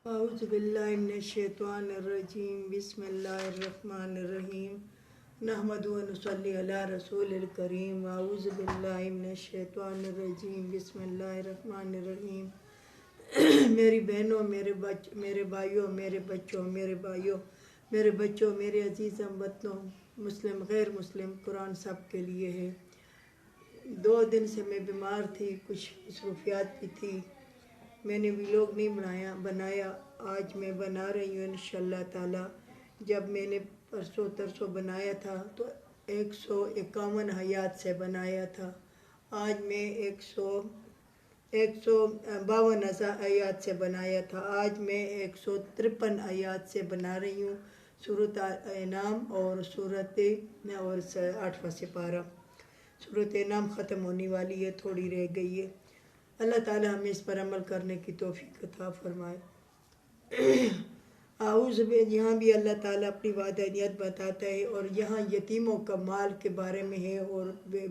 اعوذ باللہ من الشیطان الرجیم بسم اللہ الرحمن الرحیم نحمد و نصلی علی رسول الکریم اعوذ باللہ من الشیطان الرجیم بسم اللہ الرحمن الرحیم میری بہنوں، میرے بھائیوں، میرے بچوں، میرے عزیز ہموطنوں، مسلم غیر مسلم، قرآن سب کے لیے ہے۔ 2 دن سے میں بیمار تھی، کچھ مصروفیات بھی تھی، میں نے ویلوگ نہیں بنایا۔ آج میں بنا رہی ہوں انشاءاللہ تعالی۔ جب میں نے پرسوں بنایا تھا تو 151 آیات سے بنایا تھا۔ آج میں 152 آیات سے بنایا تھا۔ آج میں 153 آیات سے بنا رہی ہوں، سورۃ انعام اور 8واں سپارہ۔ سورۃ انعام ختم ہونے والی ہے، تھوڑی رہ گئی ہے۔ اللہ تعالی ہمیں اس پر عمل کرنے کی توفیق عطا فرمائے۔ یہاں بھی اللہ تعالیٰ اپنی وحدانیت بتاتا ہے، اور یہاں یتیموں کا مال کے بارے میں ہے، اور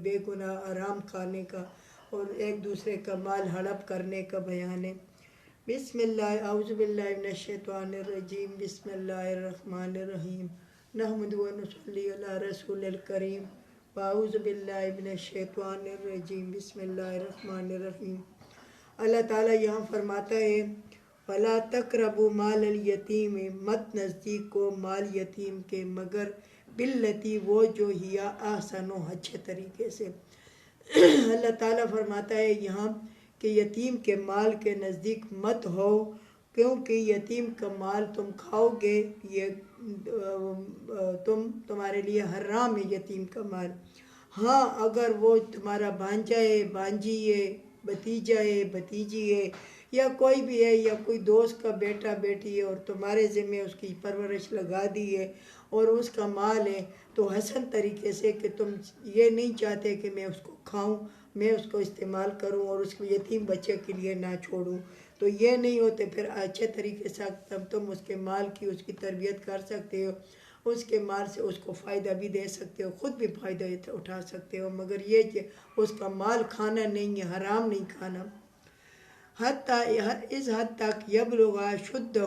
بے گناہ آرام کھانے کا اور ایک دوسرے کا مال ہڑپ کرنے کا بیان ہے۔ بسم اللہ، اعوذ باللہ من الشیطان الرجیم، بسم اللہ الرحمن الرحیم، نحمد و نصلی علی رسول الکریم، اعوذ باللہ من الشیطان الرجیم، بسم اللہ الرحمن الرحیم۔ اللہ تعالیٰ یہاں فرماتا ہے وَلَا تَقْرَبُوا مَالَ الْيَتِيمِ، مت نزدیک کو مال یتیم کے مگر باللتی، وہ جو ہیا احسن، اچھے طریقے سے۔ اللہ تعالیٰ فرماتا ہے یہاں کہ یتیم کے مال کے نزدیک مت ہو، کیونکہ یتیم کا مال تم کھاؤ گے، یہ تمہارے لیے حرام ہے یتیم کا مال۔ ہاں، اگر وہ تمہارا بھانجا ہے، بھانجی ہے، بھتیجا ہے، بھتیجی ہے، یا کوئی بھی ہے، یا کوئی دوست کا بیٹا بیٹی ہے اور تمہارے ذمہ اس کی پرورش لگا دی ہے اور اس کا مال ہے، تو حسن طریقے سے کہ تم یہ نہیں چاہتے کہ میں اس کو کھاؤں، میں اس کو استعمال کروں اور اس کو یتیم بچے کے لیے نہ چھوڑوں، تو یہ نہیں ہوتے، پھر اچھے طریقے سے تم اس کے مال کی اس کی تربیت کر سکتے ہو، اس کے مال سے اس کو فائدہ بھی دے سکتے ہو، خود بھی فائدہ اٹھا سکتے ہو، مگر یہ کہ اس کا مال کھانا نہیں ہے، حرام نہیں کھانا۔ اس حد تک یبلغ شدہ،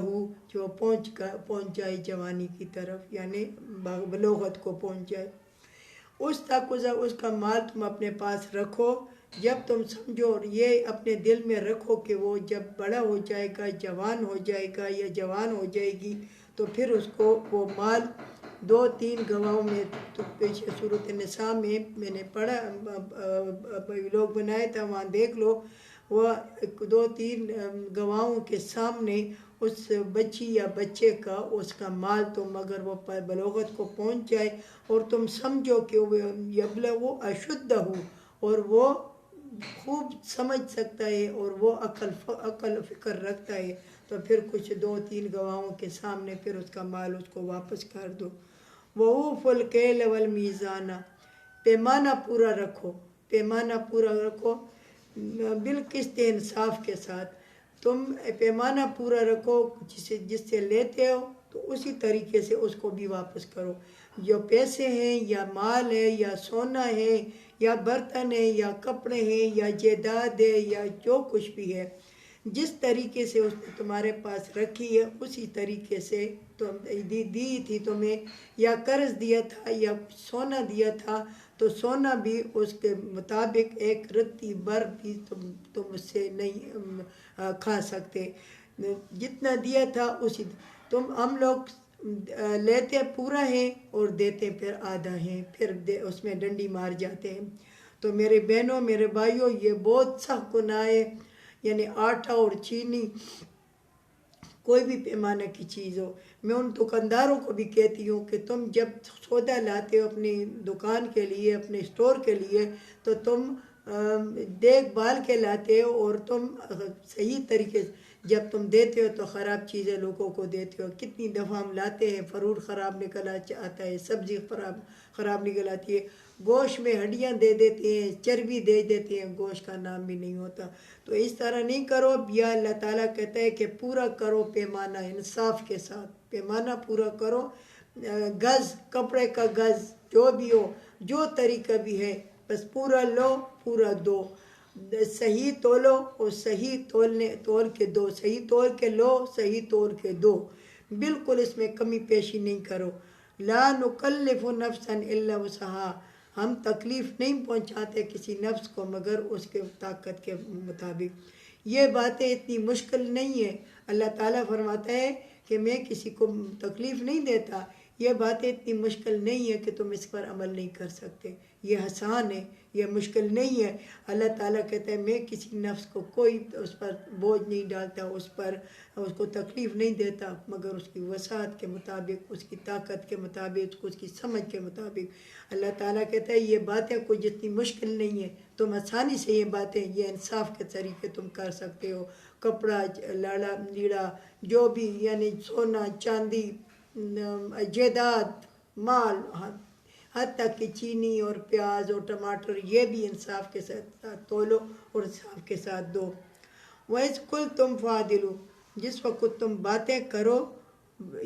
جو پہنچ جائے جوانی کی طرف، یعنی بلوغت کو پہنچ جائے، اس تک اس کا مال تم اپنے پاس رکھو۔ جب تم سمجھو اور یہ اپنے دل میں رکھو کہ وہ جب بڑا ہو جائے گا، جوان ہو جائے گا یا جوان ہو جائے گی، تو پھر اس کو وہ مال 2-3 گواہوں میں، تو پیچھے سورۃ النساء میں نے پڑھا، لوگ بنایا تھا، وہاں دیکھ لو، وہ 2-3 گواہوں کے سامنے اس بچی یا بچے کا اس کا مال، تم اگر وہ بلوغت کو پہنچ جائے اور تم سمجھو کہ وہ یبلغ اشدہ، اور وہ خوب سمجھ سکتا ہے اور وہ عقل فکر رکھتا ہے، تو پھر کچھ 2-3 گواہوں کے سامنے پھر اس کا مال اس کو واپس کر دو۔ وَأَوْفُوا الْكَيْلَ وَالْمِيزَانَ، پیمانہ پورا رکھو بالقسط، انصاف کے ساتھ۔ تم پیمانہ پورا رکھو، جس سے لیتے ہو تو اسی طریقے سے اس کو بھی واپس کرو۔ جو پیسے ہیں یا مال ہے یا سونا ہے یا برتن ہے یا کپڑے ہیں یا جائیداد ہے یا جو کچھ بھی ہے، جس طریقے سے اس نے تمہارے پاس رکھی ہے اسی طریقے سے تم دی تھی تمہیں، یا قرض دیا تھا یا سونا دیا تھا، تو سونا بھی اس کے مطابق ایک رتی بر بھی تم اس سے نہیں کھا سکتے، جتنا دیا تھا اسی۔ ہم لوگ لیتے پورا ہے اور دیتے پھر آدھا ہیں، پھر اس میں ڈنڈی مار جاتے ہیں۔ تو میرے بہنوں، میرے بھائیوں، یہ بہت سخت گناہ ہے، یعنی آٹا اور چینی، کوئی بھی پیمانہ کی چیز ہو۔ میں ان دکانداروں کو بھی کہتی ہوں کہ تم جب سودا لاتے ہو اپنی دکان کے لیے، اپنے اسٹور کے لیے، تو تم دیکھ بھال کے لاتے ہو، اور تم صحیح طریقے سے جب تم دیتے ہو تو خراب چیزیں لوگوں کو دیتے ہو۔ کتنی دفعہ ہم لاتے ہیں، فروٹ خراب نکل آتا ہے، سبزی خراب نکل آتی ہے، گوشت میں ہڈیاں دے دیتے ہیں، چربی دے دیتے ہیں، گوشت کا نام بھی نہیں ہوتا۔ تو اس طرح نہیں کرو، یا اللہ تعالیٰ کہتا ہے کہ پورا کرو پیمانہ، انصاف کے ساتھ پیمانہ پورا کرو۔ گز، کپڑے کا گز جو بھی ہو، جو طریقہ بھی ہے، بس پورا لو، پورا دو۔ صحیح تولو اور صحیح تول کے دو، صحیح تول کے لو، صحیح تول کے دو، بالکل اس میں کمی پیشی نہیں کرو۔ لا نکلف نفسا الا وسعها، ہم تکلیف نہیں پہنچاتے کسی نفس کو مگر اس کے طاقت کے مطابق۔ یہ باتیں اتنی مشکل نہیں ہے، اللہ تعالیٰ فرماتا ہے کہ میں کسی کو تکلیف نہیں دیتا، یہ باتیں اتنی مشکل نہیں ہے کہ تم اس پر عمل نہیں کر سکتے، یہ آسان ہے، یہ مشکل نہیں ہے۔ اللہ تعالیٰ کہتا ہے میں کسی نفس کو کوئی اس پر بوجھ نہیں ڈالتا، اس کو تکلیف نہیں دیتا مگر اس کی وسعت کے مطابق، اس کی طاقت کے مطابق، اس کی سمجھ کے مطابق۔ اللہ تعالیٰ کہتا ہے یہ باتیں کوئی جتنی مشکل نہیں ہے، تم آسانی سے یہ باتیں، یہ انصاف کے طریقے تم کر سکتے ہو۔ کپڑا، لیڑا، جو بھی یعنی سونا چاندی، جائیداد، مال، حتیٰ کہ چینی اور پیاز اور ٹماٹر، یہ بھی انصاف کے ساتھ تولو اور انصاف کے ساتھ دو۔ وَإِذْ قُلْتُمْ فَعْدِلُوا، جس وقت تم باتیں کرو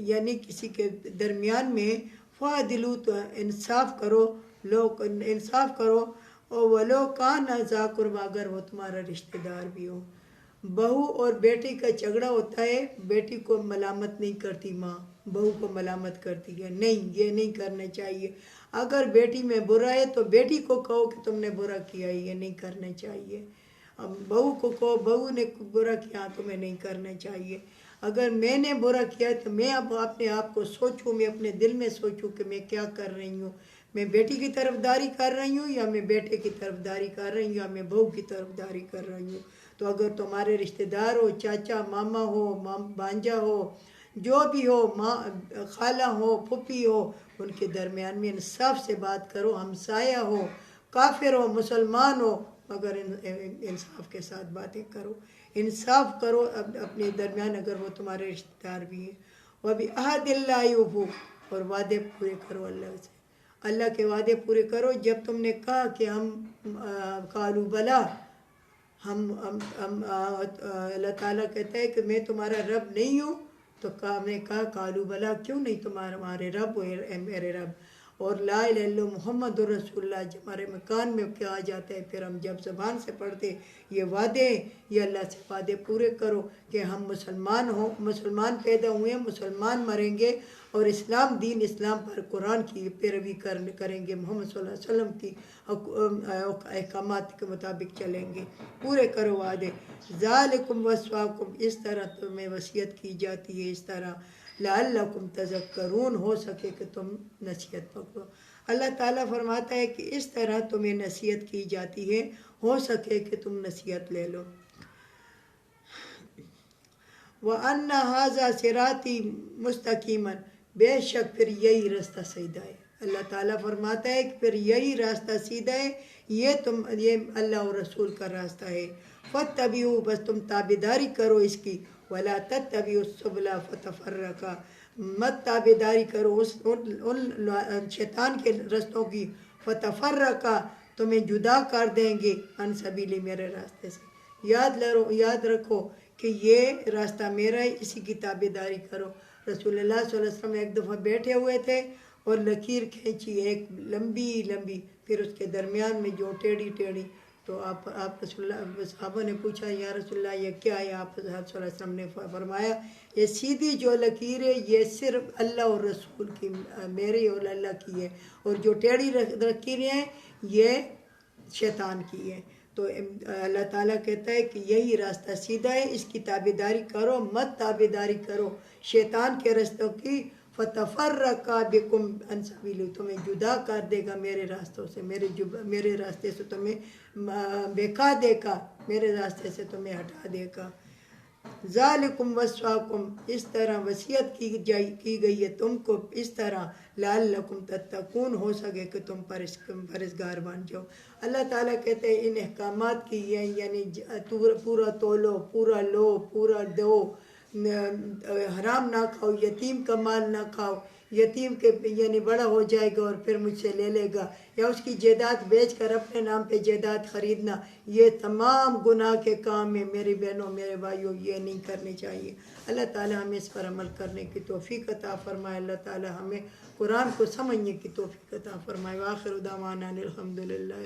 یعنی کسی کے درمیان میں، فَعْدِلُوا تو انصاف کرو، لوگ انصاف کرو، اور وَلَوْ كَانَ ذَا قُرْبَىٰ، اگر وہ تمہارا رشتہ دار بھی ہو۔ بہو اور بیٹی کا جھگڑا ہوتا ہے، بیٹی کو ملامت نہیں کرتی ماں، بہو کو ملامت کرتی ہے، نہیں یہ نہیں کرنا چاہیے۔ اگر بیٹی میں برا ہے تو بیٹی کو کہو کہ تم نے برا کیا ہے، یہ نہیں کرنا چاہیے۔ بہو کو کہو بہو نے برا کیا تمہیں نہیں کرنا چاہیے۔ اگر میں نے برا کیا تو میں اب اپنے آپ کو سوچوں، میں اپنے دل میں سوچوں کہ میں کیا کر رہی ہوں، میں بیٹی کی طرفداری کر رہی ہوں یا میں بیٹے کی طرفداری کر رہی ہوں یا میں بہو کی طرفداری کر رہی ہوں۔ تو اگر تمہارے رشتہ دار ہو، چاچا ماما ہو، بانجا ہو، جو بھی ہو، ماں خالہ ہو، پھوپھی ہو، ان کے درمیان میں انصاف سے بات کرو، ہمسایہ ہو، کافر ہو، مسلمان ہو، مگر انصاف کے ساتھ باتیں کرو، انصاف کرو اپنے درمیان اگر وہ تمہارے رشتہ دار بھی ہیں۔ وَبِعَهْدِ اللَّهِ أَوْفُوا، اور وعدے پورے کرو اللہ سے، اللہ کے وعدے پورے کرو۔ جب تم نے کہا کہ ہم قالوا بلا، اللہ تعالیٰ کہتا ہے کہ میں تمہارا رب نہیں ہوں، تو ہم نے کہا قالوا بلا، کیوں نہیں ہمارے رب ہو اے میرے رب، اور لا الہ الا اللہ محمد رسول اللہ جب ہمارے مکان میں کیا آ جاتا ہے، پھر ہم جب زبان سے پڑھتے یہ وعدے، یہ اللہ سے وعدے پورے کرو کہ ہم مسلمان پیدا ہوئے ہیں، مسلمان مریں گے، اور اسلام دین، اسلام پر قرآن کی پیروی کریں گے، محمد صلی اللہ علیہ وسلم کی احکامات کے مطابق چلیں گے، پورے کرو وعدے۔ ذالکم وصاکم، اس طرح تمہیں وصیت کی جاتی ہے، اس طرح لعلکم تذکرون، ہو سکے کہ تم نصیحت پکڑو۔ اللہ تعالیٰ فرماتا ہے کہ اس طرح تمہیں نصیحت کی جاتی ہے، ہو سکے کہ تم نصیحت لے لو۔ وَأَنَّ هَذَا صِرَاطِي مُسْتَقِيمًا، بے شک پھر یہی راستہ سیدھا ہے۔ اللہ تعالیٰ فرماتا ہے کہ پھر یہی راستہ سیدھا ہے، یہ اللہ اور رسول کا راستہ ہے۔ فَاتَّبِعُوا، بس تم تابعداری کرو اس کی، وَلَا تَتَّبِعُوا السُّبُلَ فَتَفَرَّقَ، مت تابعداری کرو ان شیطان کے رستوں کی، فَتَفَرَّقَ، تمہیں جدا کر دیں گے، عن سبیلی، میرے راستے سے۔ یاد رکھو کہ یہ راستہ میرا ہے، اسی کی تابعداری کرو۔ رسول اللہ صلی اللہ علیہ وسلم ایک دفعہ بیٹھے ہوئے تھے اور لکیر کھینچی ایک لمبی لمبی، پھر اس کے درمیان میں جو ٹیڑھی ٹیڑھی، تو آپ رسول اللہ، صحابہ نے پوچھا یا رسول اللہ یہ کیا ہے؟ آپ صلی اللہ علیہ وسلم نے فرمایا یہ سیدھی جو لکیر ہے یہ صرف اللہ اور رسول کی، میری اور اللہ کی ہے، اور جو ٹیڑھی لکیریں ہیں یہ شیطان کی ہے۔ تو اللہ تعالیٰ کہتا ہے کہ یہی راستہ سیدھا ہے، اس کی تابعداری کرو، مت تابعداری کرو شیطان کے رستوں کی۔ فَتَفَرَّقَ بِكُمْ عَنْ سَبِيلِهِ، تمہیں جدا کر دے گا میرے راستوں سے، میرے راستے سے تمہیں بہکا دے گا، میرے راستے سے تمہیں ہٹا دے گا۔ ذالکم وصاکم، اس طرح وصیت کی گئی ہے تم کو، اس طرح لعلکم تتقون، ہو سکے کہ تم پرہیزگار بن جاؤ۔ اللہ تعالیٰ کہتے ہیں ان احکامات کی یعنی پورا تولو، پورا لو، پورا دو، حرام نہ کھاؤ، یتیم کا مال نہ کھاؤ، یتیم کے یعنی بڑا ہو جائے گا اور پھر مجھ سے لے لے گا، یا اس کی جائیداد بیچ کر اپنے نام پہ جائیداد خریدنا، یہ تمام گناہ کے کام ہیں میری بہنوں، میرے بھائیوں، یہ نہیں کرنے چاہیے۔ اللہ تعالیٰ ہمیں اس پر عمل کرنے کی توفیق عطا فرمائے، اللہ تعالیٰ ہمیں قرآن کو سمجھنے کی توفیق عطا فرمائے۔ وآخر دعوانا الحمدللہ۔